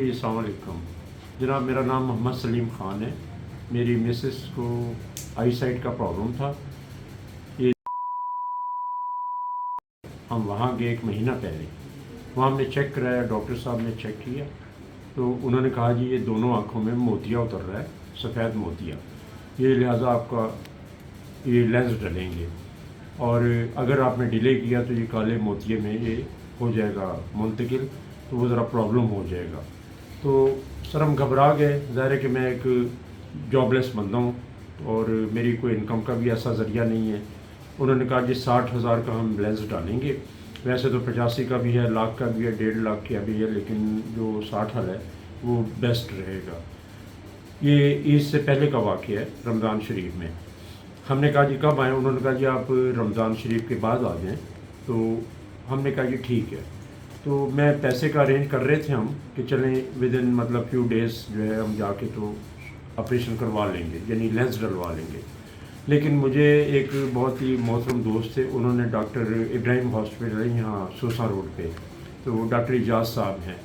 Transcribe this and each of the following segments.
अस्सलाम वालेकुम जनाब, मेरा नाम मोहम्मद सलीम ख़ान है। मेरी मिसेस को आई साइट का प्रॉब्लम था। ये हम वहाँ गए 1 महीना पहले। वहाँ हमने चेक कराया, डॉक्टर साहब ने चेक किया तो उन्होंने कहा जी ये दोनों आँखों में मोतिया उतर रहा है, सफ़ेद मोतिया, ये लिहाजा आपका ये लेंस डलेंगे और अगर आपने डिले किया तो ये काले मोतिये में ये हो जाएगा मुंतकिल, तो वो ज़रा प्रॉब्लम हो जाएगा। तो सर हम घबरा गए, ज़ाहिर है कि मैं एक जॉबलेस बंदा हूँ और मेरी कोई इनकम का भी ऐसा ज़रिया नहीं है। उन्होंने कहा जी 60,000 का हम लेंस डालेंगे, वैसे तो 85 का भी है, लाख का भी है, 1.5 लाख का भी है, लेकिन जो 60 है वो बेस्ट रहेगा। ये ईद से पहले का वाक़या है, रमज़ान शरीफ में। हमने कहा जी कब आएँ? उन्होंने कहा जी आप रमज़ान शरीफ के बाद आ जाएँ। तो हमने कहा जी ठीक है। तो मैं पैसे का अरेंज कर रहे थे हम कि चलें विद इन मतलब फ्यू डेज़ जो है हम जाके तो ऑपरेशन करवा लेंगे, यानी लेंस डलवा लेंगे। लेकिन मुझे एक बहुत ही मोहतरम दोस्त थे, उन्होंने डॉक्टर इब्राहिम हॉस्पिटल है यहाँ सोसा रोड पे, तो डॉक्टर इजाज़ साहब हैं,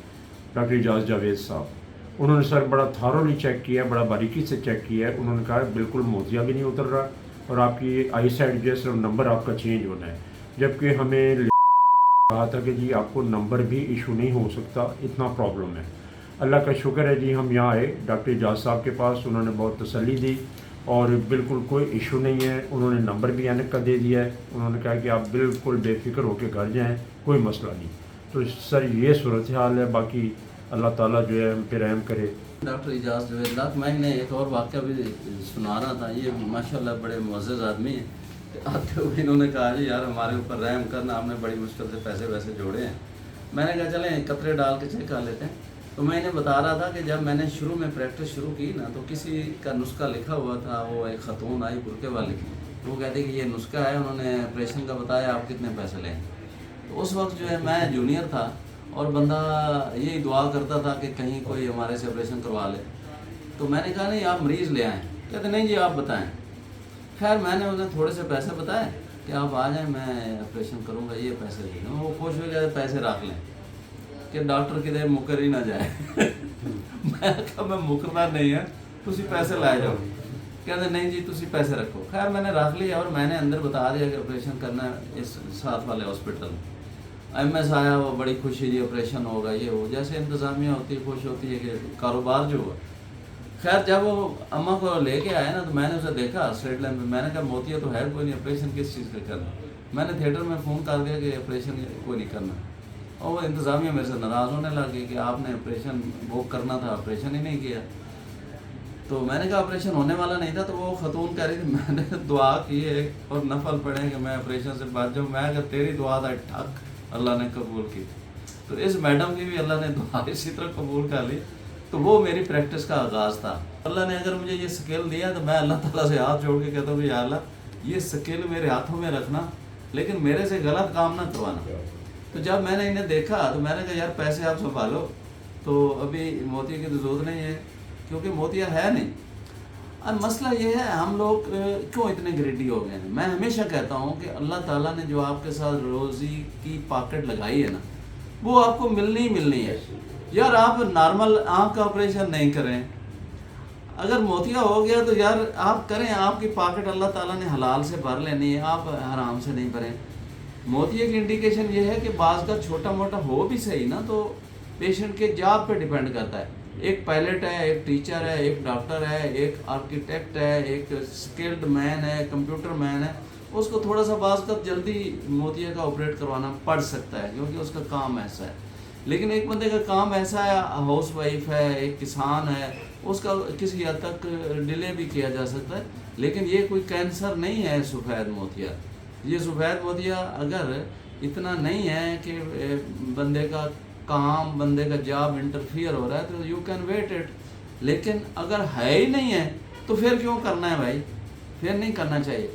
डॉक्टर इजाज़ जावेद साहब। उन्होंने सर बड़ा थारोली चेक किया, बड़ा बारीकी से चेक किया है। उन्होंने कहा बिल्कुल मोतिया भी नहीं उतर रहा और आपकी आई साइड जो है सिर्फ नंबर आपका चेंज होना है, जबकि हमें कहा था कि जी आपको नंबर भी इशू नहीं हो सकता, इतना प्रॉब्लम है। अल्लाह का शुक्र है जी हम यहाँ आए डॉक्टर इजाज़ साहब के पास, उन्होंने बहुत तसल्ली दी और बिल्कुल कोई इशू नहीं है। उन्होंने नंबर भी ऐनक का दे दिया है। उन्होंने कहा कि आप बिल्कुल बेफिक्र होकर घर जाएँ, कोई मसला नहीं। तो सर ये सूरत हाल है, बाकी अल्लाह ताला जो है हम पे रहम करे। डॉक्टर इजाज़ जावेद, मैं ने एक और वाक़या भी सुना रहा था। ये माशाल्लाह बड़े मुअज़्ज़ज़ आदमी हैं। आते हुए इन्होंने कहा जी यार हमारे ऊपर रहम करना, हमने बड़ी मुश्किल से पैसे वैसे जोड़े हैं। मैंने कहा चलें कतरे डाल के चेक कर लेते हैं। तो मैं इन्हें बता रहा था कि जब मैंने शुरू में प्रैक्टिस शुरू की ना, तो किसी का नुस्खा लिखा हुआ था। वो एक ख़तून आई बुरके वाली, वो कहती कि ये नुस्खा है, उन्होंने ऑपरेशन का बताया, आप कितने पैसे लें। तो उस वक्त जो है मैं जूनियर था और बंदा यही दुआ करता था कि कहीं कोई हमारे से ऑपरेशन करवा ले। तो मैंने कहा नहीं आप मरीज़ ले आएँ। कहते नहीं जी आप बताएँ। खैर मैंने उन्हें थोड़े से पैसे बताए कि आप आ जाएं, मैं ऑपरेशन करूंगा, ये पैसे ले लें। वो खुश हो गए, पैसे रख लें कि डॉक्टर किधर मुकर ही ना जाए। मैं कहा मैं मुकरना नहीं है, तुसी पैसे ला जाओ। कहते नहीं जी तुसी पैसे रखो। खैर मैंने रख लिया और मैंने अंदर बता दिया कि ऑपरेशन करना है इस साथ वाले हॉस्पिटल में। MS आया, वो बड़ी खुशी जी ऑपरेशन होगा, ये हो, जैसे इंतज़ामिया होती है खुश होती है कि कारोबार जो हुआ। खैर जब वो अम्मा को लेके आए ना, तो मैंने उसे देखा स्ट्रेट लाइन में। मैंने कहा मोतिया तो है कोई नहीं, ऑपरेशन किस चीज़ का करना। मैंने थिएटर में फ़ोन कर दिया कि ऑपरेशन कोई नहीं करना। और वो इंतज़ामिया मेरे से नाराज़ होने लगी कि आपने ऑपरेशन वो करना था, ऑपरेशन ही नहीं किया। तो मैंने कहा ऑपरेशन होने वाला नहीं था। तो वो खतून कह रही थी मैंने दुआ की है और नफल पड़े कि मैं ऑपरेशन से बच जाऊँ। मैं अगर तेरी दुआ था ठक, अल्लाह ने कबूल की। तो इस मैडम की भी अल्लाह ने दुआ इसी तरह कबूल कर ली। तो वो मेरी प्रैक्टिस का आगाज़ था। अल्लाह ने अगर मुझे ये स्किल दिया तो मैं अल्लाह ताला से हाथ जोड़ के कहता हूँ या अल्लाह ये स्किल मेरे हाथों में रखना, लेकिन मेरे से गलत काम ना करवाना। तो जब मैंने इन्हें देखा तो मैंने कहा यार पैसे आप संभालो, तो अभी मोतिया की तो ज़रूरत नहीं है क्योंकि मोतिया है नहीं। अब मसला ये है हम लोग क्यों इतने ग्रेडी हो गए हैं। मैं हमेशा कहता हूँ कि अल्लाह ताला ने जो आपके साथ रोज़ी की पॉकेट लगाई है ना, वो आपको मिलनी ही मिलनी है। यार आप नॉर्मल आँख का ऑपरेशन नहीं करें, अगर मोतिया हो गया तो यार आप करें, आपकी पॉकेट अल्लाह ताला ने हलाल से भर लेनी है, आप हराम से नहीं भरें। मोतिया की इंडिकेशन ये है कि बाज़ का छोटा मोटा हो भी सही ना, तो पेशेंट के जॉब पे डिपेंड करता है। एक पायलट है, एक टीचर है, एक डॉक्टर है, एक आर्किटेक्ट है, एक स्किल्ड मैन है, कंप्यूटर मैन है, उसको थोड़ा सा बाज़ का जल्दी मोतिया का ऑपरेट करवाना पड़ सकता है क्योंकि उसका काम ऐसा है। लेकिन एक बंदे का काम ऐसा है, हाउस वाइफ है, एक किसान है, उसका किसी हद तक डिले भी किया जा सकता है। लेकिन ये कोई कैंसर नहीं है सफ़ेद मोतिया। ये सफ़ेद मोतिया अगर इतना नहीं है कि बंदे का काम, बंदे का जॉब इंटरफियर हो रहा है तो यू कैन वेट इट। लेकिन अगर है ही नहीं है तो फिर क्यों करना है भाई, फिर नहीं करना चाहिए।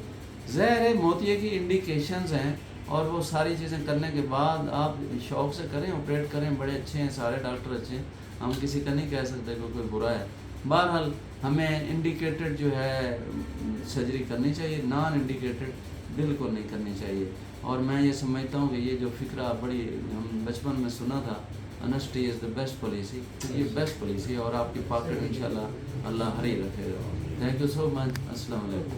ज़ाहिर है मोतिया की इंडिकेशंस हैं और वो सारी चीज़ें करने के बाद आप शौक़ से करें, ऑपरेट करें। बड़े अच्छे हैं, सारे डॉक्टर अच्छे हैं, हम किसी का नहीं कह सकते कि कोई बुरा है। बहरहाल हमें इंडिकेटेड जो है सर्जरी करनी चाहिए, नॉन इंडिकेटेड बिल्कुल नहीं करनी चाहिए। और मैं ये समझता हूँ कि ये जो फ़िक्रा बड़ी हम बचपन में सुना था honesty is the best policy. یہ بیسٹ پالیسی ہے اور آپ کی پاکٹ انشاءاللہ اللہ ہری رکھے گا. تھینک یو سو مچ. السلام علیکم.